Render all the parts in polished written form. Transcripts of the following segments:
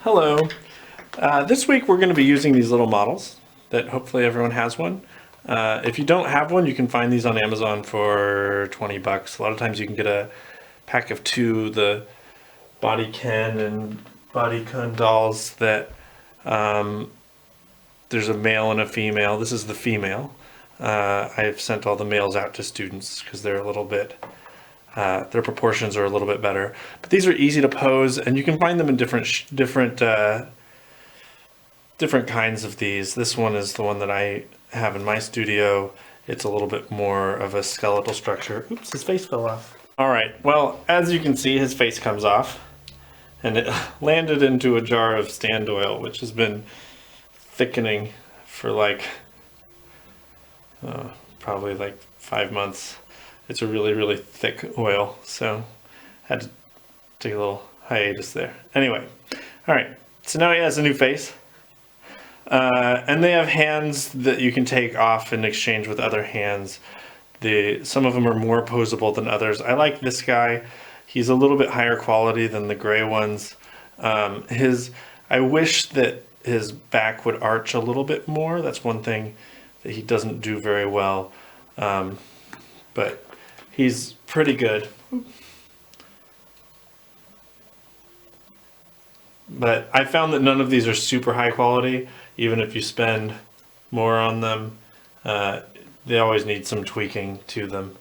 Hello. This week we're going to be using these little models that hopefully everyone has one. If you don't have one, you can find these on Amazon for 20 bucks. A lot of times you can get a pack of two, the Body Ken and Body Kun dolls that there's a male and a female. This is the female. I've sent all the males out to students because they're a little bit their proportions are a little bit better, but these are easy to pose, and you can find them in different kinds of these. This one is the one that I have in my studio. It's a little bit more of a skeletal structure. Oops, his face fell off. All right, well, as you can see, his face comes off, and it landed into a jar of stand oil, which has been thickening for probably like 5 months. It's a really, really thick oil, so I had to take a little hiatus there. Anyway, all right, so now he has a new face. And they have hands that you can take off in exchange with other hands. Some of them are more posable than others. I like this guy. He's a little bit higher quality than the gray ones. I wish that his back would arch a little bit more. That's one thing that he doesn't do very well. But he's pretty good. But I found that none of these are super high quality. Even if you spend more on them, they always need some tweaking to them.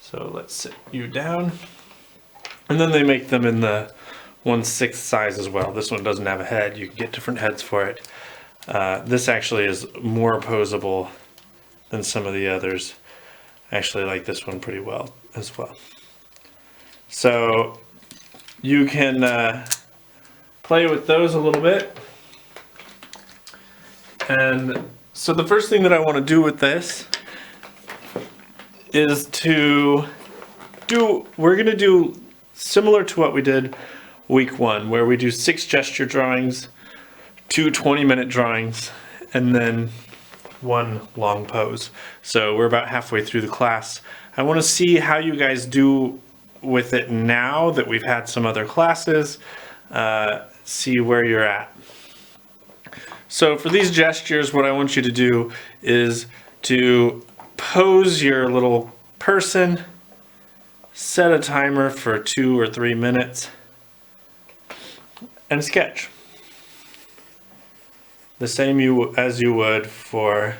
So let's sit you down. And then they make them in the 1/6 size as well. This one doesn't have a head. You can get different heads for it. This actually is more posable than some of the others. I actually like this one pretty well as well. So you can play with those a little bit. And so the first thing that I want to do with this is we're going to do similar to what we did week 1, where we do 6 gesture drawings, 2 20-minute drawings, and then 1 long pose. So we're about halfway through the class. I want to see how you guys do with it now that we've had some other classes, see where you're at. So for these gestures, what I want you to do is to pose your little person, set a timer for 2 or 3 minutes, and sketch. The same as you would for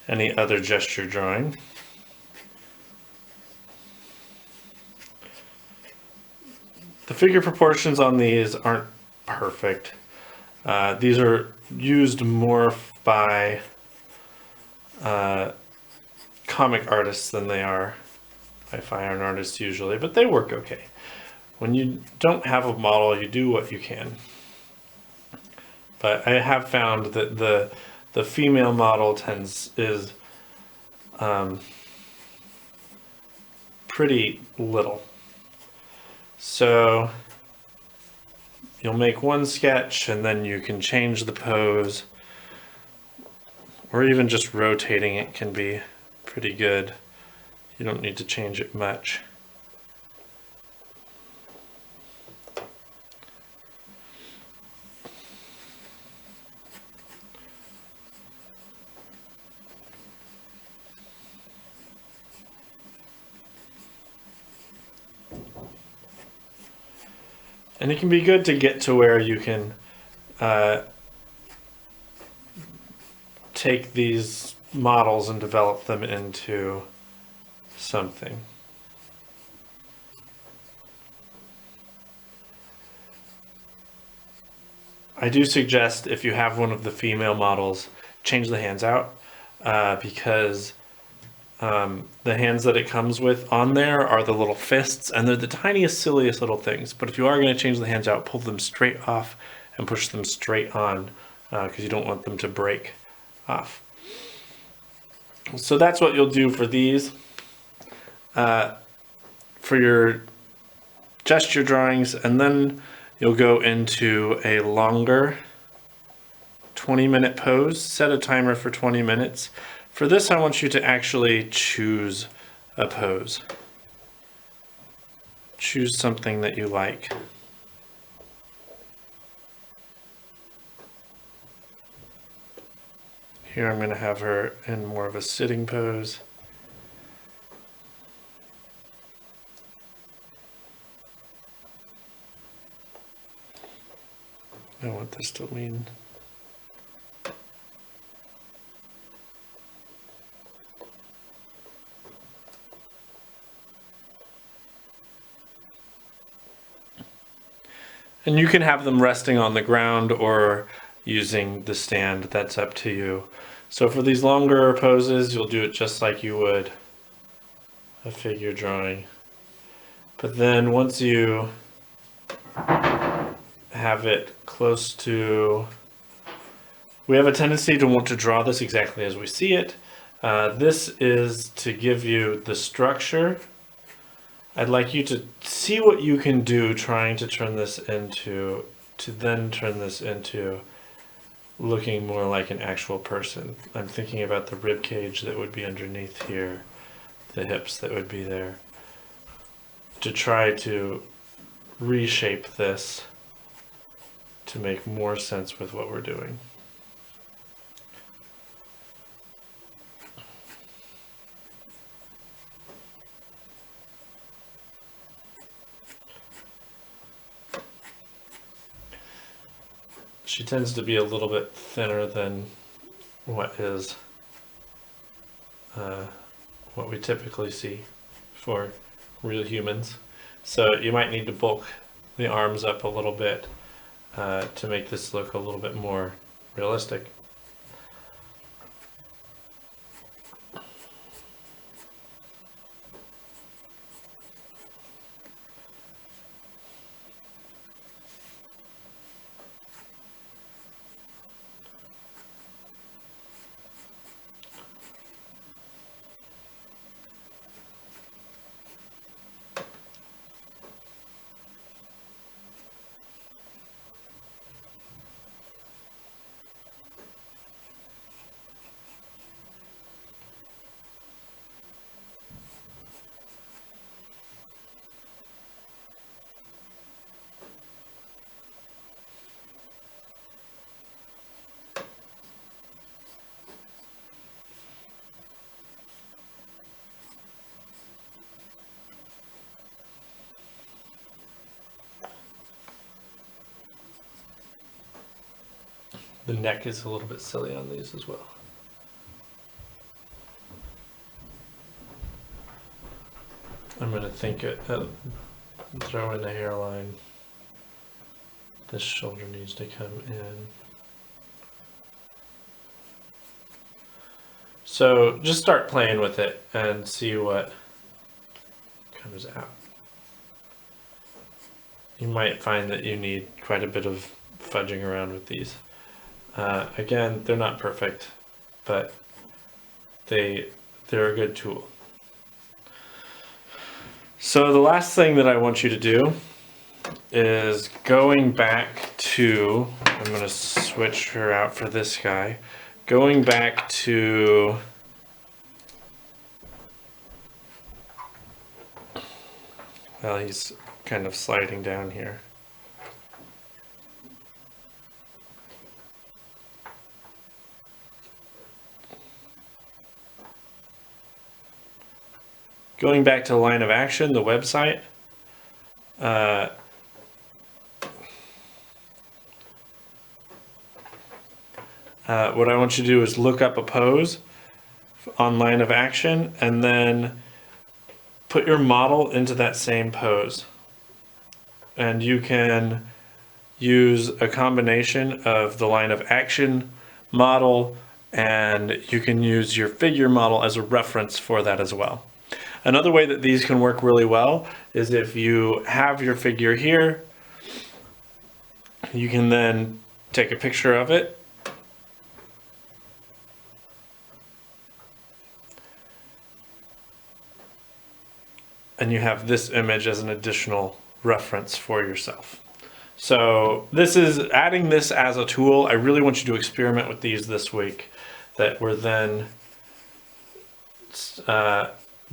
any other gesture drawing. The figure proportions on these aren't perfect. These are used more by comic artists than they are by fine art artists usually, but they work okay. When you don't have a model, you do what you can. But I have found that the female model is pretty little. So you'll make 1 sketch and then you can change the pose, or even just rotating it can be pretty good. You don't need to change it much. And it can be good to get to where you can take these models and develop them into something. I do suggest, if you have one of the female models, change the hands out because the hands that it comes with on there are the little fists, and they're the tiniest, silliest little things. But if you are going to change the hands out, pull them straight off and push them straight on because you don't want them to break off. So that's what you'll do for these. For your gesture drawings, and then you'll go into a longer 20-minute pose, set a timer for 20 minutes. For this, I want you to actually choose a pose. Choose something that you like. Here I'm going to have her in more of a sitting pose. I want this to lean. And you can have them resting on the ground or using the stand, that's up to you. So for these longer poses, you'll do it just like you would a figure drawing. But then once you have it close to, we have a tendency to want to draw this exactly as we see it. This is to give you the structure. I'd like you to see what you can do trying to turn this into, looking more like an actual person. I'm thinking about the rib cage that would be underneath here, the hips that would be there, to try to reshape this to make more sense with what we're doing. She tends to be a little bit thinner than what is what we typically see for real humans. So you might need to bulk the arms up a little bit to make this look a little bit more realistic. The neck is a little bit silly on these as well. I'm going to throw in the hairline. This shoulder needs to come in. So just start playing with it and see what comes out. You might find that you need quite a bit of fudging around with these. Again, they're not perfect, but they're a good tool. So the last thing that I want you to do is going back to, I'm going to switch her out for this guy, going back to well, he's kind of sliding down here. Going back to line of action, the website, what I want you to do is look up a pose on line of action and then put your model into that same pose. And you can use a combination of the line of action model, and you can use your figure model as a reference for that as well. Another way that these can work really well is if you have your figure here, you can then take a picture of it. And you have this image as an additional reference for yourself. So this is adding this as a tool. I really want you to experiment with these this week, that we're then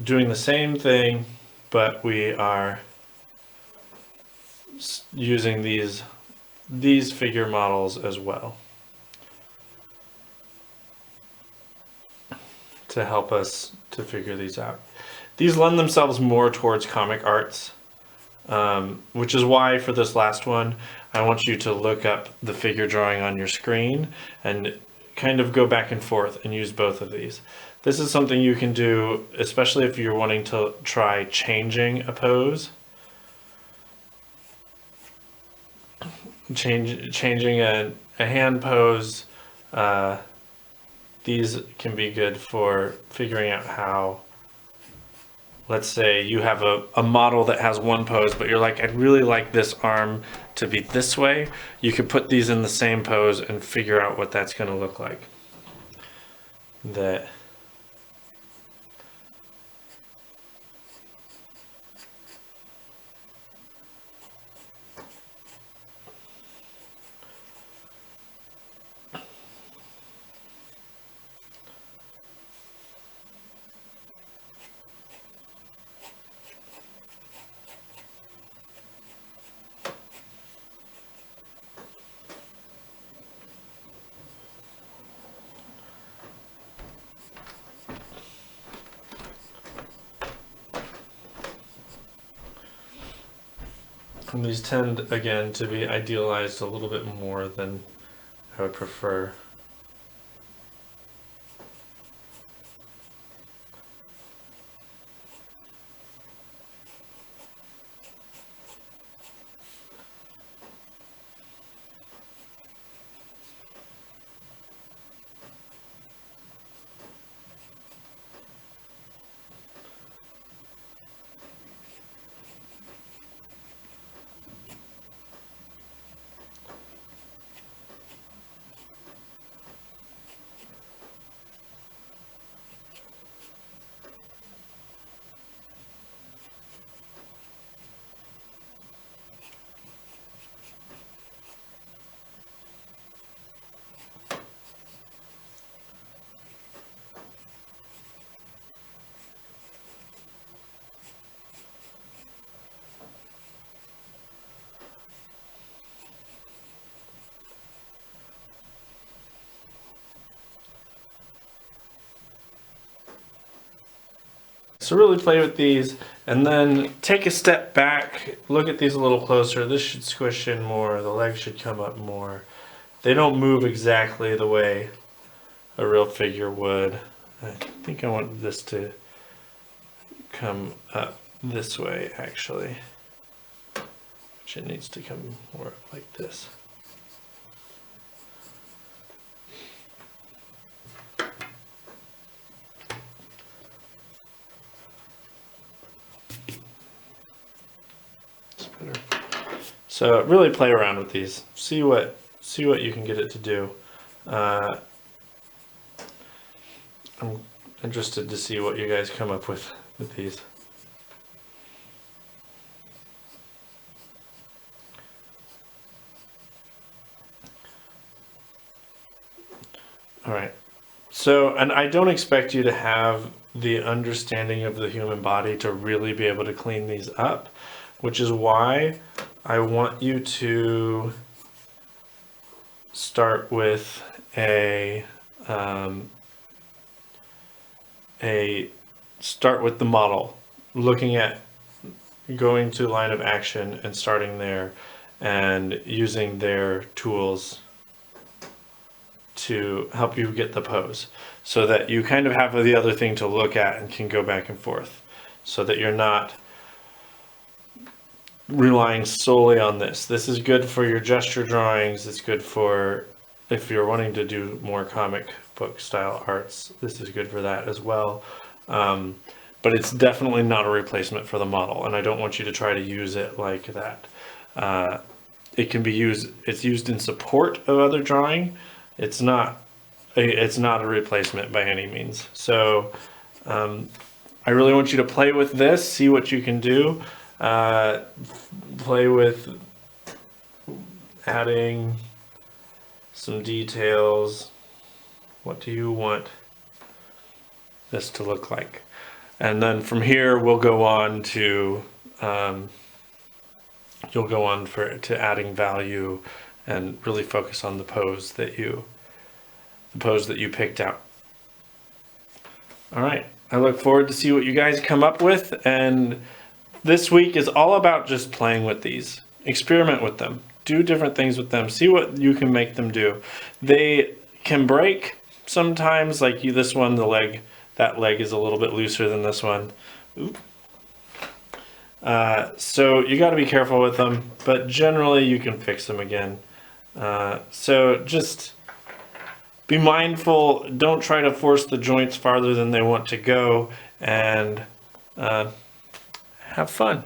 doing the same thing, but we are using these figure models as well. to help us to figure these out. These lend themselves more towards comic arts, which is why for this last one, I want you to look up the figure drawing on your screen and kind of go back and forth and use both of these. This is something you can do, especially if you're wanting to try changing a pose. Changing a hand pose. These can be good for figuring out how, let's say you have a model that has one pose, but you're like, I'd really like this arm to be this way. You could put these in the same pose and figure out what that's going to look like. And these tend, again, to be idealized a little bit more than I would prefer. So really play with these and then take a step back, look at these a little closer. This should squish in more, the legs should come up more. They don't move exactly the way a real figure would. I think I want this to come up this way actually, which it needs to come more up like this. So really play around with these. See what you can get it to do. I'm interested to see what you guys come up with these. All right. So, and I don't expect you to have the understanding of the human body to really be able to clean these up, which is why I want you to start with start with the model, looking at going to line of action and starting there and using their tools to help you get the pose so that you kind of have the other thing to look at and can go back and forth so that you're not relying solely on this. This is good for your gesture drawings. It's good for if you're wanting to do more comic book style arts. This is good for that as well. But it's definitely not a replacement for the model, and I don't want you to try to use it like that. It can be used. It's used in support of other drawing. It's not a replacement by any means. So I really want you to play with this, see what you can do. Play with adding some details. What do you want this to look like? And then from here we'll go on to you'll go on to adding value and really focus on the pose that you picked out. All right. I look forward to see what you guys come up with. And this week is all about just playing with these. Experiment with them. Do different things with them. See what you can make them do. They can break sometimes, like this one, the leg, that leg is a little bit looser than this one. Oop. So you got to be careful with them, but generally you can fix them again. So just be mindful. Don't try to force the joints farther than they want to go, and have fun.